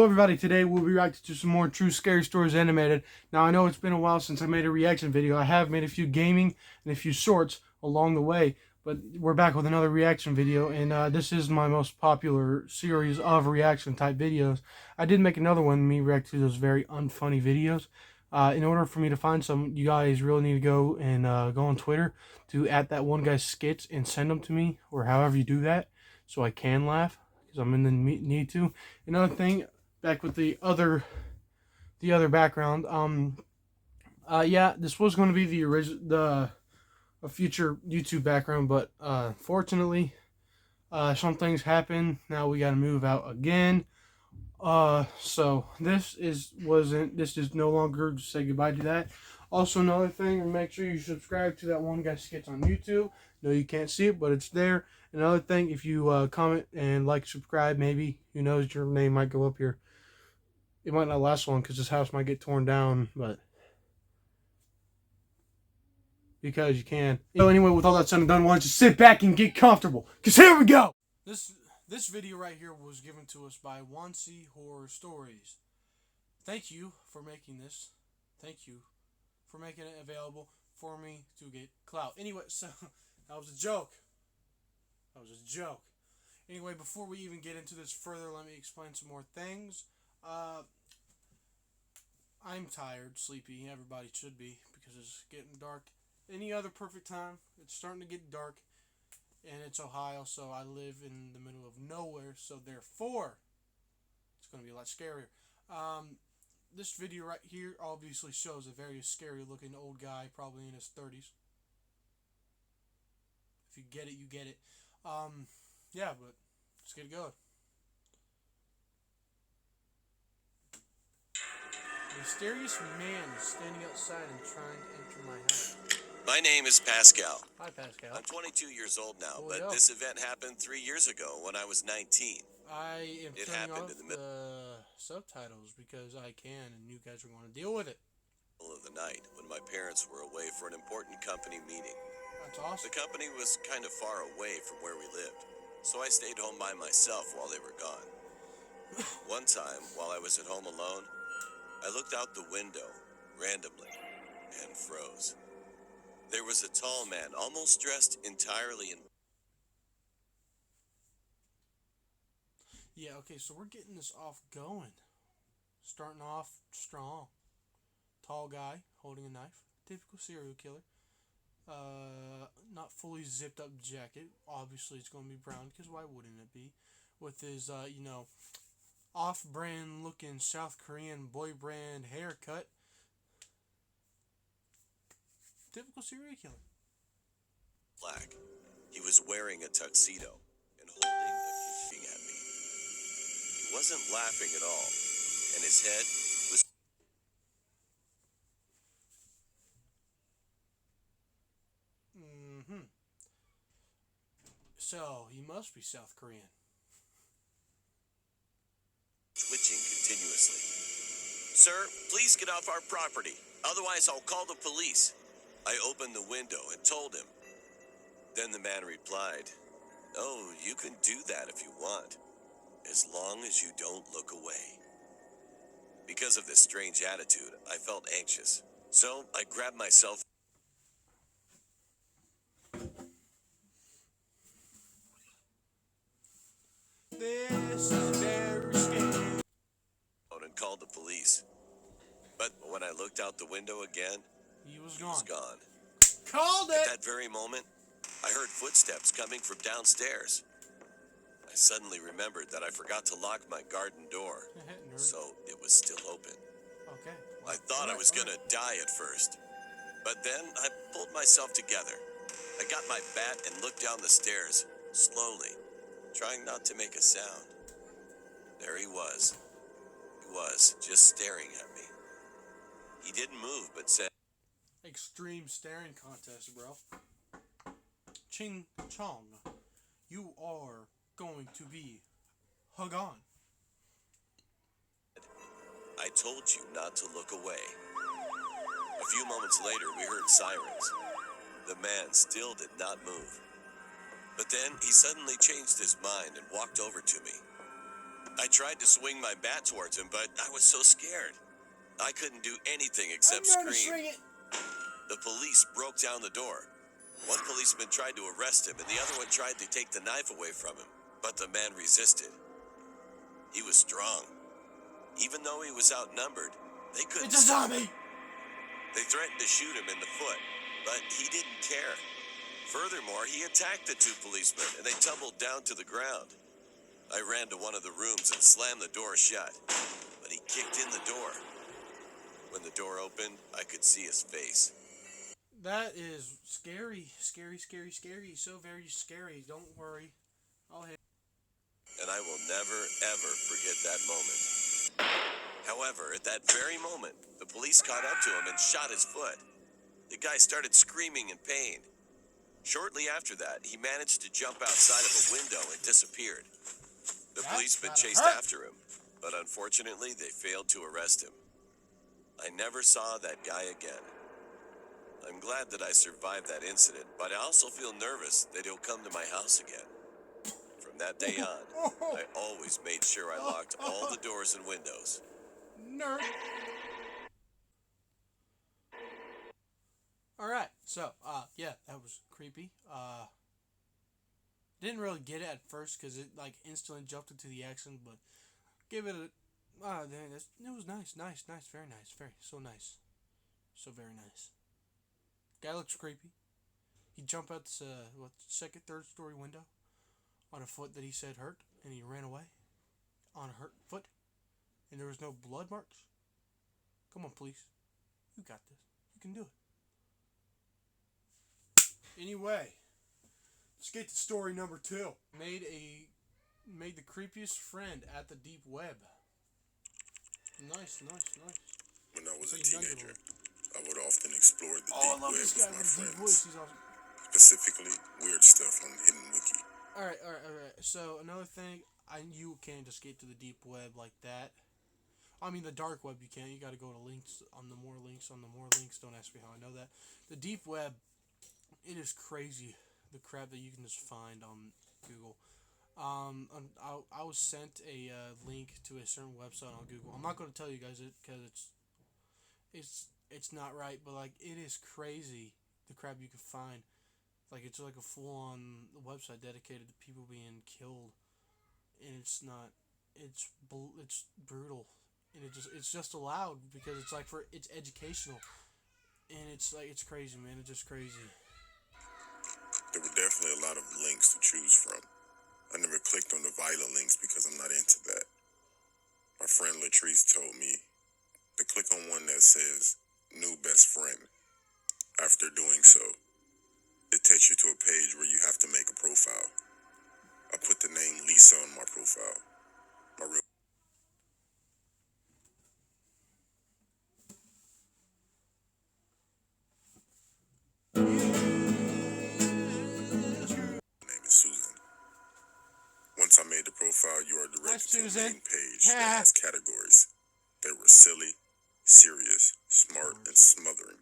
Hello everybody, today we'll be reacting to some more True Scary Stories animated. Now I know it's been a while since I made a reaction video. I have made a few gaming and a few shorts along the way, but we're back with another reaction video, and this is my most popular series of reaction type videos. I did make another one, me react to those very unfunny videos. In order for me to find some, you guys really need to go and go on Twitter to @that1guy's skits and send them to me, or however you do that, so I can laugh, because I'm in the need to. Another thing, back with the other background. Yeah, this was going to be a future YouTube background, but fortunately, some things happen. Now we got to move out again. So this is no longer. Just say goodbye to that. Also, another thing, and make sure you subscribe to That One Guy Skits on YouTube. No, you can't see it, but it's there. Another thing, if you comment and like, subscribe, maybe, who knows, your name might go up here. It might not last long because this house might get torn down, but because you can. So anyway, with all that said and done, why don't you sit back and get comfortable? Because here we go! This video right here was given to us by Wancy Horror Stories. Thank you for making this. Thank you for making it available for me to get clout. Anyway, so that was a joke. That was a joke. Anyway, before we even get into this further, let me explain some more things. I'm tired, sleepy. Everybody should be, because it's getting dark. Any other perfect time, it's starting to get dark, and it's Ohio, so I live in the middle of nowhere, so therefore, it's going to be a lot scarier. This video right here obviously shows a very scary looking old guy, probably in his 30s. If you get it, you get it. Yeah, but let's get it going. A mysterious man is standing outside and trying to enter my house. My name is Pascal. Hi, Pascal. I'm 22 years old now, Oh, but yeah. this event happened 3 years ago when I was 19. I am turning off the subtitles because I can, and you guys are going to deal with it. Middle of the night, when my parents were away for an important company meeting. That's awesome. The company was kind of far away from where we lived, so I stayed home by myself while they were gone. One time, while I was at home alone, I looked out the window randomly and froze. There was a tall man, almost dressed entirely in... Yeah, okay, so we're getting this off going. Starting off strong. Tall guy, holding a knife. Typical serial killer. Not fully zipped up jacket. Obviously it's going to be brown, because why wouldn't it be? With his, off-brand looking South Korean boy brand haircut. Typical serial killer. Black. He was wearing a tuxedo and holding a king at me. He wasn't laughing at all, and his head was... So, he must be South Korean. twitching continuously. Sir, please get off our property. Otherwise, I'll call the police. I opened the window and told him. Then the man replied, "Oh, you can do that if you want, as long as you don't look away." Because of this strange attitude, I felt anxious. So I grabbed myself. This is very scary. And called the police. But when I looked out the window again, He was he was gone. Called it! At that very moment, I heard footsteps coming from downstairs. I suddenly remembered that I forgot to lock my garden door, so it was still open. Okay. I thought I was gonna die at first, but then I pulled myself together. I got my bat and looked down the stairs, slowly, trying not to make a sound. There he was. He was just staring at me. He didn't move, but said, Extreme staring contest, bro. Ching Chong, you are going to be Hagan. "I told you not to look away." A few moments later, we heard sirens. The man still did not move. But then he suddenly changed his mind and walked over to me. I tried to swing my bat towards him, but I was so scared. I couldn't do anything except I'm gonna scream. swing it. The police broke down the door. One policeman tried to arrest him, and the other one tried to take the knife away from him, but the man resisted. He was strong. Even though he was outnumbered, they couldn't It's a stop zombie. him. They threatened to shoot him in the foot, but he didn't care. Furthermore, he attacked the two policemen, and they tumbled down to the ground. I ran to one of the rooms and slammed the door shut, but he kicked in the door. When the door opened, I could see his face. That is scary, scary, scary, scary. So very scary. Don't worry. I'll hit. And I will never, ever forget that moment. However, at that very moment, the police caught up to him and shot his foot. The guy started screaming in pain. Shortly after that, he managed to jump outside of a window and disappeared. The policemen chased after him, but unfortunately, they failed to arrest him. I never saw that guy again. I'm glad that I survived that incident, but I also feel nervous that he'll come to my house again. From that day on, I always made sure I locked all the doors and windows. Nerd. Alright, so, yeah, that was creepy. Didn't really get it at first because it, like, instantly jumped into the action, but give it a, it was nice, very nice, so nice. So very nice. Guy looks creepy. He jumped out this, second, third story window on a foot that he said hurt, and he ran away on a hurt foot, and there was no blood marks. Come on, police. You got this. You can do it. Anyway, let's get to story number 2. Made the creepiest friend at the deep web. Nice. When I was a teenager, I would often explore the deep web with my friends. Specifically, weird stuff on Hidden Wiki. Alright. So, another thing, you can't just get to the deep web like that. I mean, the dark web you can't. You gotta go to links on the more links on the more links. Don't ask me how I know that. The deep web, it is crazy, the crap that you can just find on Google. I was sent a link to a certain website on Google. I'm not going to tell you guys it because it's not right, but like it is crazy the crap you can find. Like it's like a full-on website dedicated to people being killed, and it's not. It's brutal, and it's just allowed because it's like it's educational, and it's crazy, man. It's just crazy. There were definitely a lot of links to choose from. I never clicked on the violent links because I'm not into that. My friend Latrice told me to click on one that says new best friend. After doing so, it takes you to a page where you have to make a profile. I put the name Lisa on my profile. My real name is Susan. Once I made the profile, you are directed to the main page that has categories. They were silly, serious, smart, and smothering.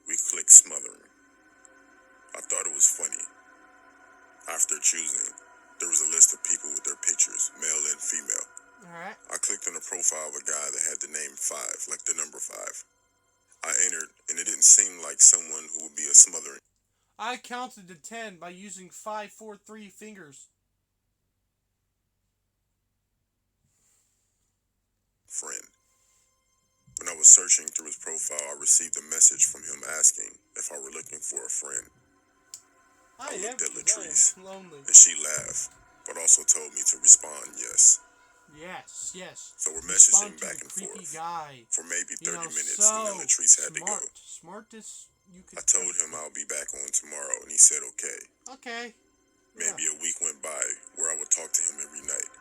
We clicked smothering. I thought it was funny. After choosing, there was a list of people with their pictures, male and female. Alright. I clicked on a profile of a guy that had the name 5, like the number 5. I entered, and it didn't seem like someone who would be a smothering I counted to 10 by using 5, 4, 3 fingers. friend. When I was searching through his profile, I received a message from him asking if I were looking for a friend. I looked at Latrice, lonely. and she laughed, but also told me to respond yes. Yes. So we're messaging back and forth guy. for maybe 30 minutes, so and then Latrice had to go. Smartest you could. I told him I'll be back on tomorrow, and he said okay. Okay. Maybe a week went by where I would talk to him every night.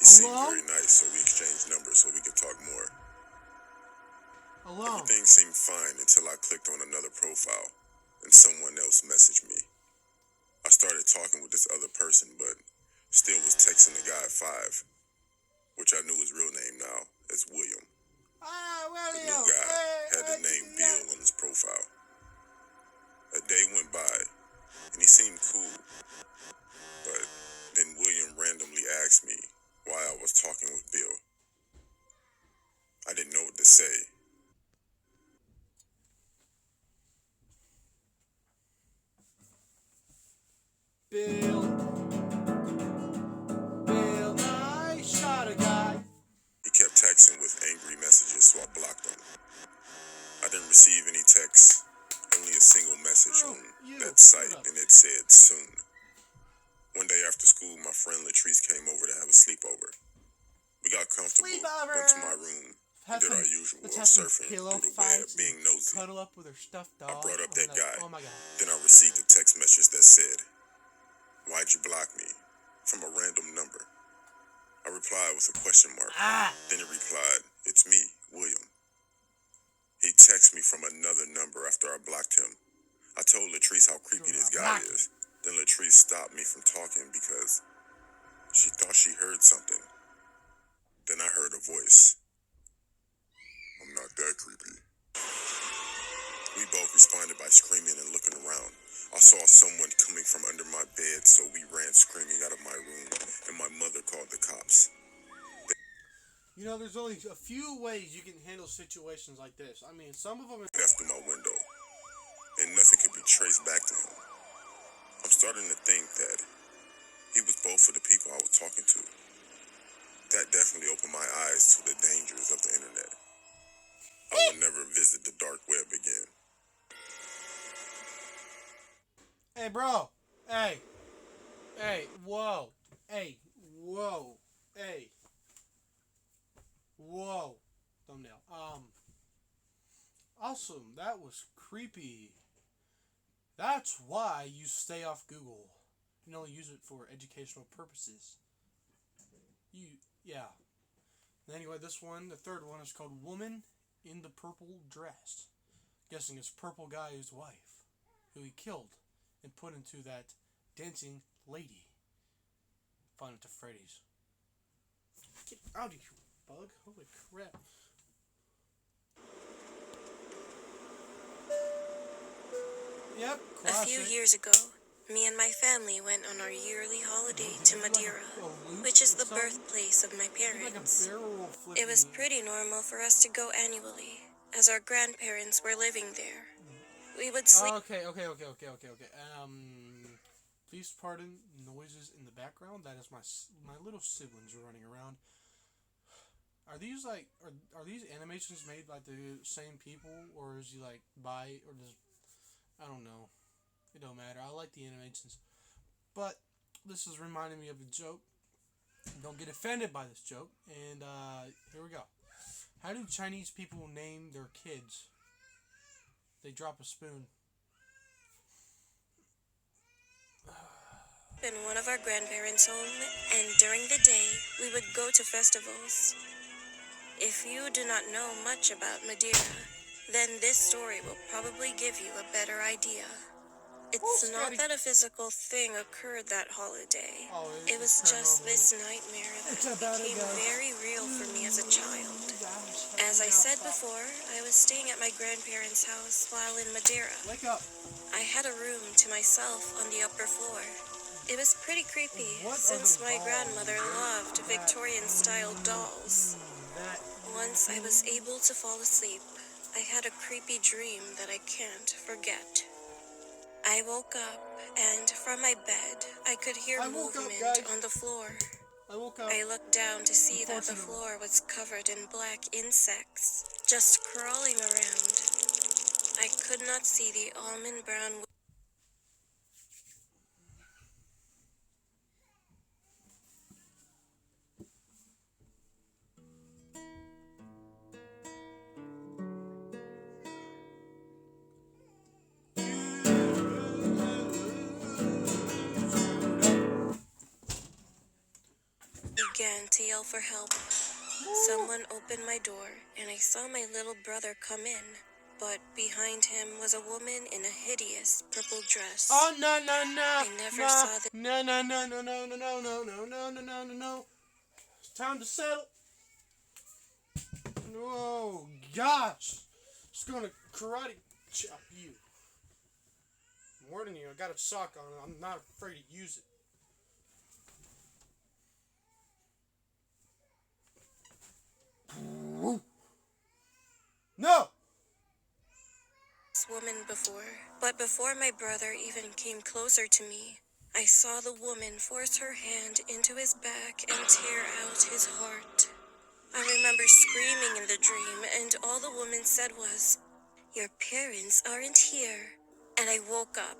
He seemed very nice, so we exchanged numbers so we could talk more. Everything seemed fine until I clicked on another profile, and someone else messaged me. I started talking with this other person, but still was texting the guy 5, which I knew his real name now as William. The new guy had the name Bill on his profile. A day went by, and he seemed cool, but then William randomly asked me why I to say. Bill, I shot a guy. He kept texting with angry messages, so I blocked him. I didn't receive any texts, only a single message on that site, and it said soon. One day after school, my friend Latrice came over to have a sleepover. We got comfortable, went to my room, and did our usual of surfing through the web, being nosy. Cuddle up with her stuffed dog. I brought up that guy. Oh my God. Then I received a text message that said, "Why'd you block me?" from a random number. I replied with a question mark. Then it replied, "It's me, William." He texted me from another number after I blocked him. I told Latrice how creepy this guy is. Then Latrice stopped me from talking because she thought she heard something. Then I heard a voice. "I'm not that creepy." We both responded by screaming and looking around. I saw someone coming from under my bed, so we ran screaming out of my room, and my mother called the cops. You know, there's only a few ways you can handle situations like this. I mean, some of them are... Left through my window, and nothing could be traced back to him. I'm starting to think that he was both of the people I was talking to. That definitely opened my eyes to the dangers of the internet. I will never visit the dark web again. Hey, bro. Hey. Hey, whoa. Hey, whoa. Hey. Whoa. Thumbnail. Awesome. That was creepy. That's why you stay off Google. You can only use it for educational purposes. Yeah. Anyway, this one, the third one, is called Woman in the Purple Dress. Guessing it's Purple Guy's wife, who he killed and put into that dancing lady. Find it to Freddy's. Get out of here, bug. Holy crap. Yep, classic. A few years ago, me and my family went on our yearly holiday to Madeira, which is the birthplace of my parents. It was pretty normal for us to go annually, as our grandparents were living there. We would sleep... Okay. Please pardon noises in the background. That is my little siblings running around. Are these like are these animations made by the same people, or is he like or just, I don't know. It don't matter. I like the animations, but this is reminding me of a joke. Don't get offended by this joke. And here we go. How do Chinese people name their kids? They drop a spoon. in one of our grandparents' home, and during the day, we would go to festivals. If you do not know much about Madeira, then this story will probably give you a better idea. It's not that a physical thing occurred that holiday. It was just this nightmare that became very real for me as a child. As I said before, I was staying at my grandparents' house while in Madeira. Wake up. I had a room to myself on the upper floor. It was pretty creepy, since my grandmother loved Victorian-style dolls. Once I was able to fall asleep, I had a creepy dream that I can't forget. I woke up, and from my bed, I could hear movement on the floor. I looked down to see that the floor was covered in black insects, just crawling around. I could not see the almond brown... began to yell for help. Someone opened my door, and I saw my little brother come in. But behind him was a woman in a hideous purple dress. Oh, no. I never saw the... No. It's time to settle. Oh, gosh. It's gonna karate chop you. I'm warning you, I got a sock on it. I'm not afraid to use it. this woman before, but before my brother even came closer to me, I saw the woman force her hand into his back and tear out his heart. I remember screaming in the dream, and all the woman said was, "Your parents aren't here." And I woke up.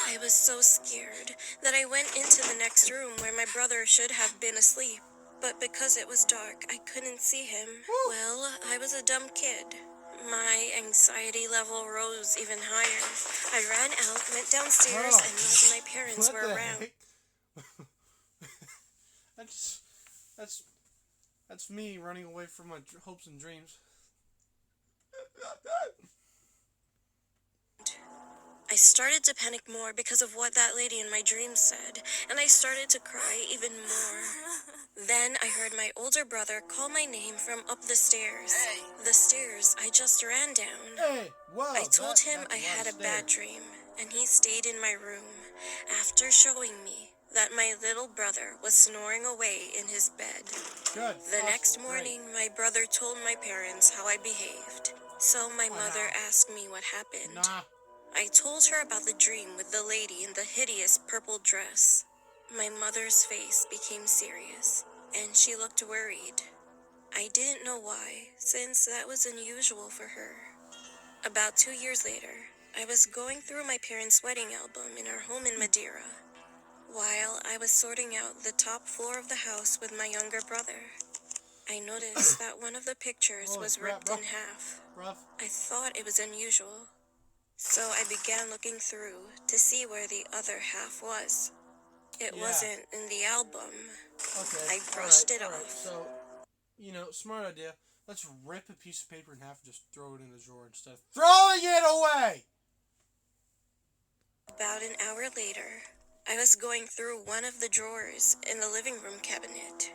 I was so scared that I went into the next room where my brother should have been asleep. But because it was dark, I couldn't see him. Well, I was a dumb kid. My anxiety level rose even higher. I ran out, went downstairs, and none of my parents What were the around. heck? That's me running away from my hopes and dreams. I started to panic more because of what that lady in my dream said, and I started to cry even more. Then I heard my older brother call my name from up the stairs. Hey. The stairs I just ran down. Hey, whoa! I told him that's I had a lot of bad stairs. dream, and he stayed in my room after showing me that my little brother was snoring away in his bed. Good. The Awesome. next Great. morning, my brother told my parents how I behaved. So my mother asked me what happened. Nah. I told her about the dream with the lady in the hideous purple dress. My mother's face became serious, and she looked worried. I didn't know why, since that was unusual for her. About 2 years later, I was going through my parents' wedding album in our home in Madeira. While I was sorting out the top floor of the house with my younger brother, I noticed that one of the pictures Holy was crap, ripped bro. in half. Rough. I thought it was unusual, so I began looking through to see where the other half was. It Yeah. wasn't in the album. Okay. I brushed it all right. off. So, smart idea. Let's rip a piece of paper in half and just throw it in the drawer instead of throwing it away. About an hour later, I was going through one of the drawers in the living room cabinet.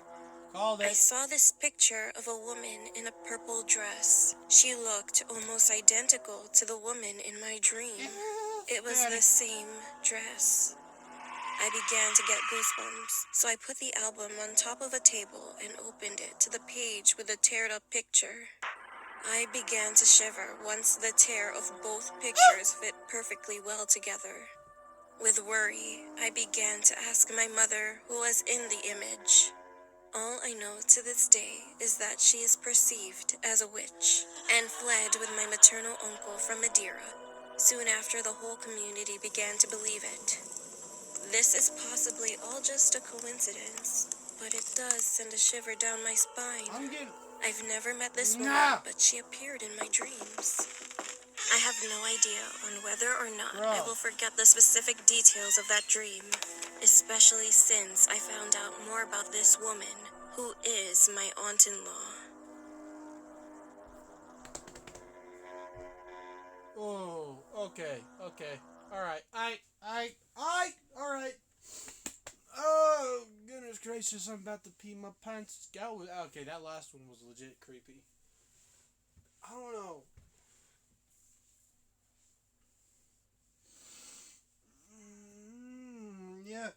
Called I it. saw this picture of a woman in a purple dress. She looked almost identical to the woman in my dream. It was the same dress. I began to get goosebumps, so I put the album on top of a table and opened it to the page with the teared up picture. I began to shiver once the tear of both pictures fit perfectly well together. With worry, I began to ask my mother who was in the image. All I know to this day is that she is perceived as a witch and fled with my maternal uncle from Madeira. Soon after, the whole community began to believe it. This is possibly all just a coincidence, but it does send a shiver down my spine. I've never met this woman, but she appeared in my dreams. I have no idea on whether or not I will forget the specific details of that dream, especially since I found out more about this woman, who is my aunt-in-law. Oh, okay. Alright. Alright. Oh, goodness gracious, I'm about to pee my pants. Okay, that last one was legit creepy. I don't know.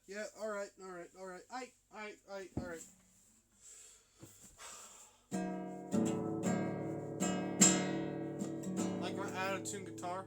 Yeah, alright. Alright. Like my out-of-tune guitar.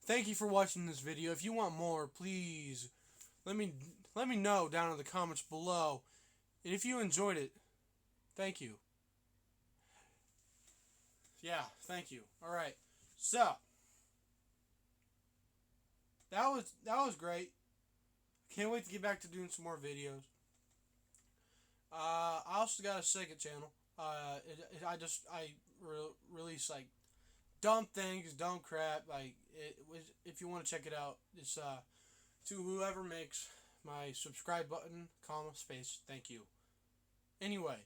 Thank you for watching this video. If you want more, please let me know down in the comments below. And if you enjoyed it, thank you. Yeah, thank you. Alright. So that was great. Can't wait to get back to doing some more videos. I also got a second channel. I release like dumb things, dumb crap. If you want to check it out, it's to whoever makes my subscribe button, comma, space. Thank you. Anyway,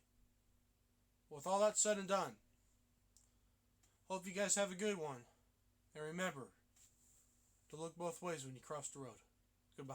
with all that said and done, hope you guys have a good one. And remember, to look both ways when you cross the road. Goodbye.